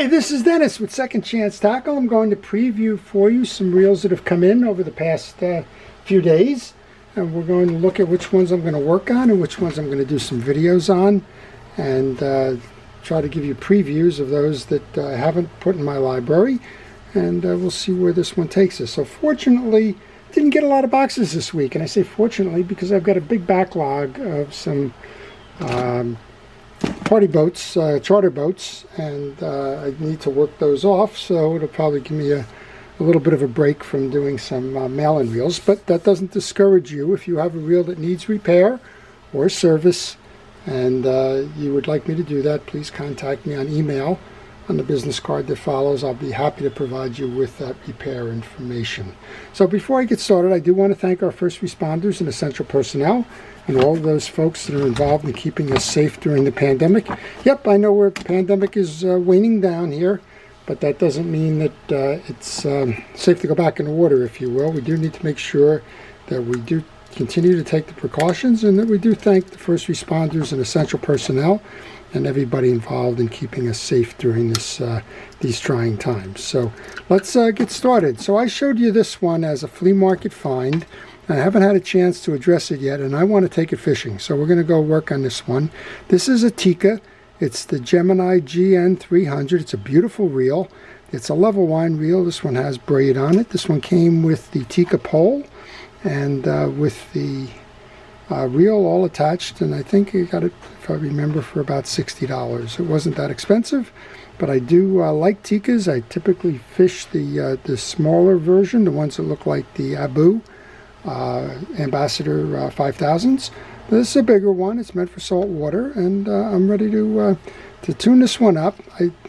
Hi, this is Dennis with Second Chance Tackle. I'm going to preview for you some reels that have come in over the past few days. And we're going to look at which ones I'm going to work on and which ones I'm going to do some videos on. And try to give you previews of those that I haven't put in my library. And we'll see where this one takes us. So fortunately, didn't get a lot of boxes this week. And I say fortunately because I've got a big backlog of some party boats, charter boats, and I need to work those off, so it'll probably give me a little bit of a break from doing some mail-in reels. But that doesn't discourage you. If you have a reel that needs repair or service and you would like me to do that, please contact me on email on the business card that follows. I'll be happy to provide you with that repair information. So before I get started, I do want to thank our first responders and essential personnel and all of those folks that are involved in keeping us safe during the pandemic. Yep, I know where the pandemic is waning down here, but that doesn't mean that it's safe to go back in the water, if you will. We do need to make sure that we do continue to take the precautions and that we do thank the first responders and essential personnel and everybody involved in keeping us safe during these trying times. So let's get started. So I showed you this one as a flea market find. I haven't had a chance to address it yet, and I want to take it fishing. So we're going to go work on this one. This is a Tikka. It's the Gemini GN300. It's a beautiful reel. It's a level line reel. This one has braid on it. This one came with the Tikka pole and with the reel all attached, and I think I got it, if I remember, for about $60. It wasn't that expensive, but I do like Tikkas. I typically fish the smaller version, the ones that look like the Abu Ambassador 5000s. But this is a bigger one. It's meant for salt water, and I'm ready to tune this one up.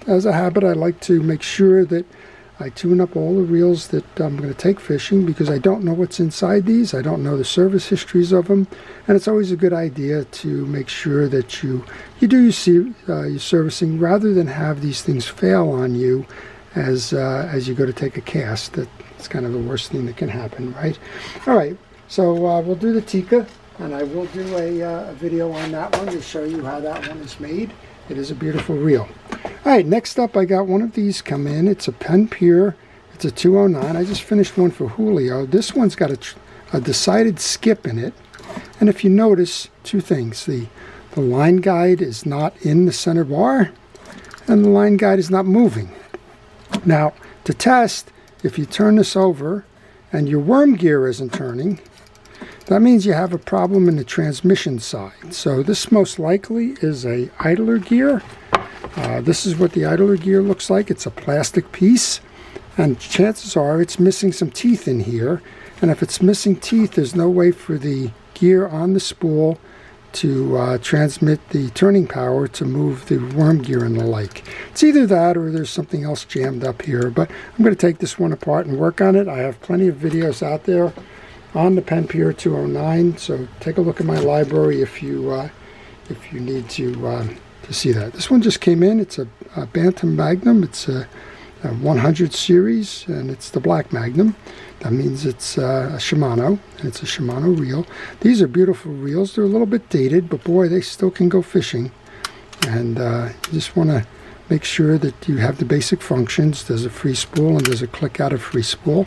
As a habit, I like to make sure that I tune up all the reels that I'm going to take fishing, because I don't know what's inside these. I don't know the service histories of them, and it's always a good idea to make sure that you do your servicing rather than have these things fail on you as you go to take a cast. That's kind of the worst thing that can happen, right? All right, so we'll do the Tikka, and I will do a video on that one to show you how that one is made. It is a beautiful reel. All right, next up I got one of these come in. It's a Pen Pier. It's a 209. I just finished one for Julio. This one's got a decided skip in it. And if you notice, two things. The line guide is not in the center bar, and the line guide is not moving. Now, to test, if you turn this over and your worm gear isn't turning, that means you have a problem in the transmission side. So this most likely is a idler gear. This is what the idler gear looks like. It's a plastic piece, and chances are it's missing some teeth in here. And if it's missing teeth, there's no way for the gear on the spool to transmit the turning power to move the worm gear and the like. It's either that or there's something else jammed up here, but I'm going to take this one apart and work on it. I have plenty of videos out there on the Pen Pier 209, so take a look at my library if you need to see that. This one just came in. It's a Bantam Magnum. It's a 100 series, and it's the black Magnum. That means it's a Shimano, and it's a Shimano reel. These are beautiful reels. They're a little bit dated, but boy, they still can go fishing. And you just want to make sure that you have the basic functions. There's a free spool and there's a click out of free spool.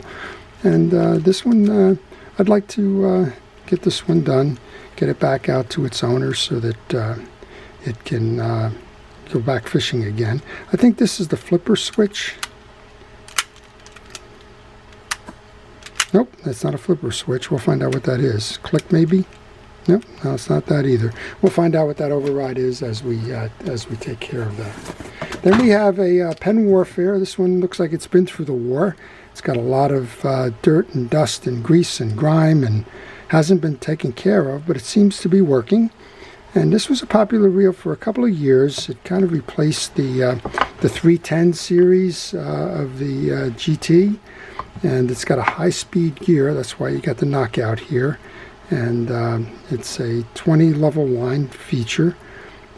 And this one, I'd like to get this one done, get it back out to its owner so that it can go back fishing again. I think this is the flipper switch. Nope, that's not a flipper switch. We'll find out what that is. Click maybe? Nope, no, it's not that either. We'll find out what that override is as we take care of that. Then we have a Pen Warfare. This one looks like it's been through the war. It's got a lot of dirt and dust and grease and grime and hasn't been taken care of, but it seems to be working. And this was a popular reel for a couple of years. It kind of replaced the 310 series of the GT. And it's got a high-speed gear. That's why you got the knockout here. And it's a 20 level line feature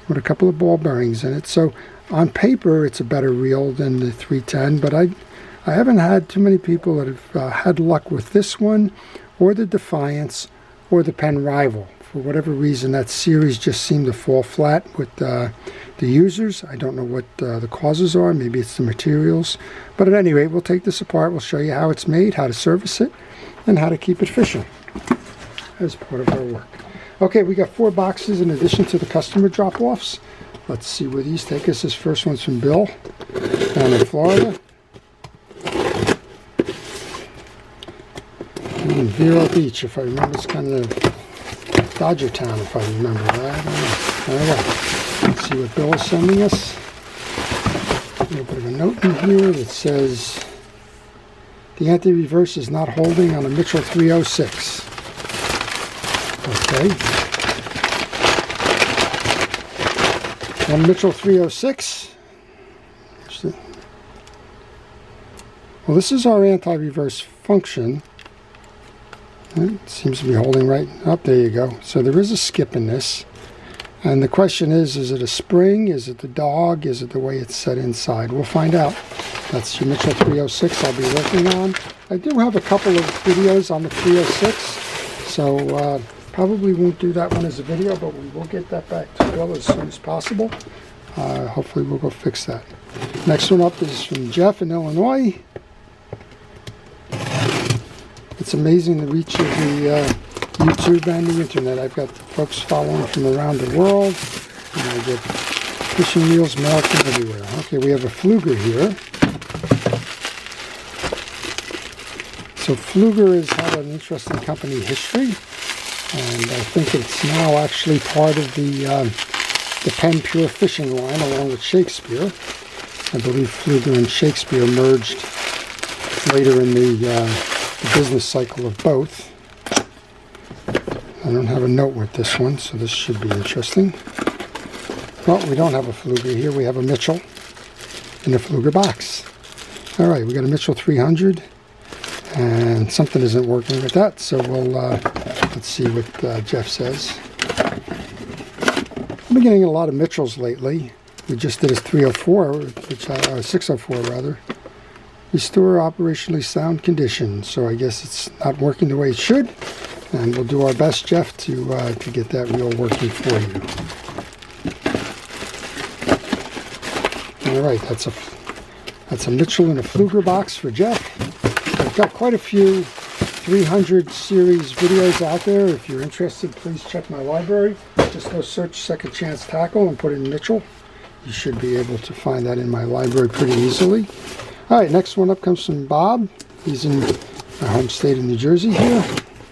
with a couple of ball bearings in it. So on paper, it's a better reel than the 310. But I haven't had too many people that have had luck with this one or the Defiance or the Pen Rival For whatever reason, that series just seemed to fall flat with the users. I don't know what the causes are. Maybe it's the materials. But at any rate, we'll take this apart. We'll show you how it's made, how to service it, and how to keep it fishing as part of our work. Okay, we got 4 boxes in addition to the customer drop-offs. Let's see where these take us. This first one's from Bill down in Florida. In Vero Beach, if I remember. It's kind of Dodger Town, if I remember. I don't know. All right. Let's see what Bill is sending us. A little bit of a note in here that says the anti-reverse is not holding on a Mitchell 306. Okay. On Mitchell 306. Well, this is our anti-reverse function. It seems to be holding right up. There you go. So there is a skip in this. And the question is it a spring? Is it the dog? Is it the way it's set inside? We'll find out. That's your Mitchell 306 I'll be working on. I do have a couple of videos on the 306. So probably won't do that one as a video, but we will get that back to Bill as soon as possible. Hopefully we'll go fix that. Next one up is from Jeff in Illinois. It's amazing the reach of the YouTube and the internet. I've got folks following from around the world, and I get fishing reels mailed from everywhere. Okay, we have a Fluger here. So Fluger has had an interesting company history, and I think it's now actually part of the Penn Pure Fishing line along with Shakespeare. I believe Fluger and Shakespeare merged later in the business cycle of both. I don't have a note with this one, so this should be interesting. Well, we don't have a Fluger here. We have a Mitchell in a Fluger box. All right, we got a Mitchell 300, and something isn't working with that, so we'll let's see what Jeff says. I've been getting a lot of Mitchells lately. We just did a 304, which 604 rather. Restore operationally sound condition. So I guess it's not working the way it should, and we'll do our best, Jeff, to get that reel working for you. All right, that's a Mitchell in a Fluger box for Jeff. I've got quite a few 300 series videos out there. If you're interested, please check my library. Just go search Second Chance Tackle and put in Mitchell. You should be able to find that in my library pretty easily. All right, next one up comes from Bob. He's in my home state of New Jersey here.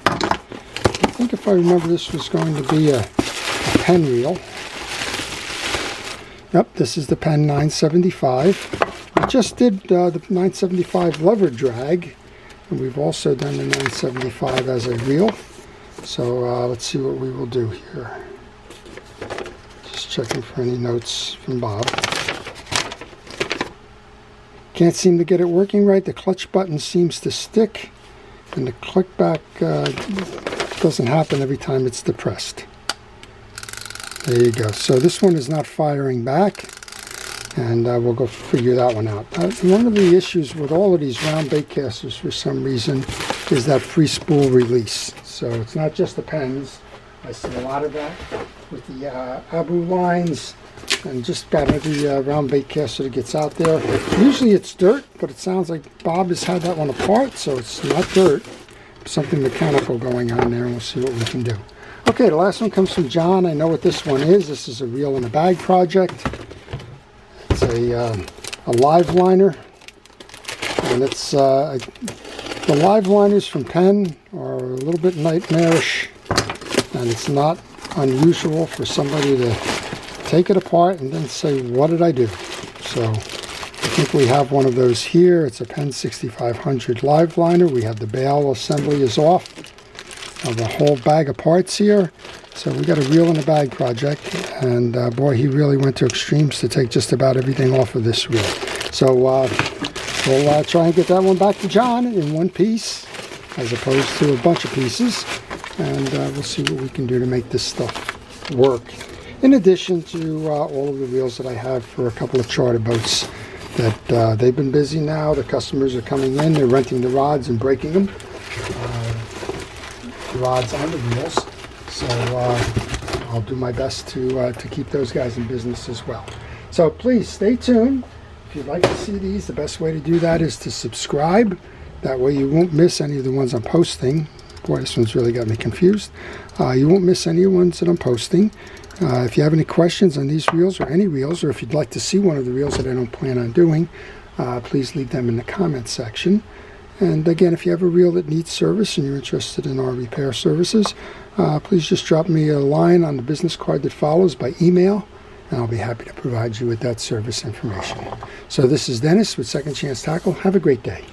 I think if I remember, this was going to be a Penn reel. Yep, this is the Penn 975. We just did the 975 lever drag, and we've also done the 975 as a reel. So let's see what we will do here. Just checking for any notes from Bob. Can't seem to get it working right. The clutch button seems to stick, and the click back doesn't happen every time it's depressed. There you go. So this one is not firing back, and we'll go figure that one out. One of the issues with all of these round bait casters for some reason is that free spool release. So it's not just the Penns. I see a lot of that with the Abu lines, and just about every round bait caster that gets out there. Usually it's dirt, but it sounds like Bob has had that one apart, so it's not dirt. Something mechanical going on there, and we'll see what we can do. Okay, the last one comes from John. I know what this one is. This is a reel in a bag project. It's a live liner, and it's the live liners from Penn are a little bit nightmarish, and it's not unusual for somebody to take it apart and then say, what did I do? So I think we have one of those here. It's a Penn 6500 live liner. We have the bail assembly is off of a whole bag of parts here. So we got a reel in a bag project, and boy, he really went to extremes to take just about everything off of this reel. So we'll try and get that one back to John in one piece as opposed to a bunch of pieces, and we'll see what we can do to make this stuff work. In addition to all of the reels that I have for a couple of charter boats that they've been busy now. The customers are coming in, they're renting the rods and breaking them. The rods and the reels. So I'll do my best to keep those guys in business as well. So please stay tuned. If you'd like to see these, the best way to do that is to subscribe. That way you won't miss any of the ones I'm posting. Boy, this one's really got me confused. You won't miss any of the ones that I'm posting. If you have any questions on these reels or any reels, or if you'd like to see one of the reels that I don't plan on doing, please leave them in the comments section. And again, if you have a reel that needs service and you're interested in our repair services, please just drop me a line on the business card that follows by email, and I'll be happy to provide you with that service information. So this is Dennis with Second Chance Tackle. Have a great day.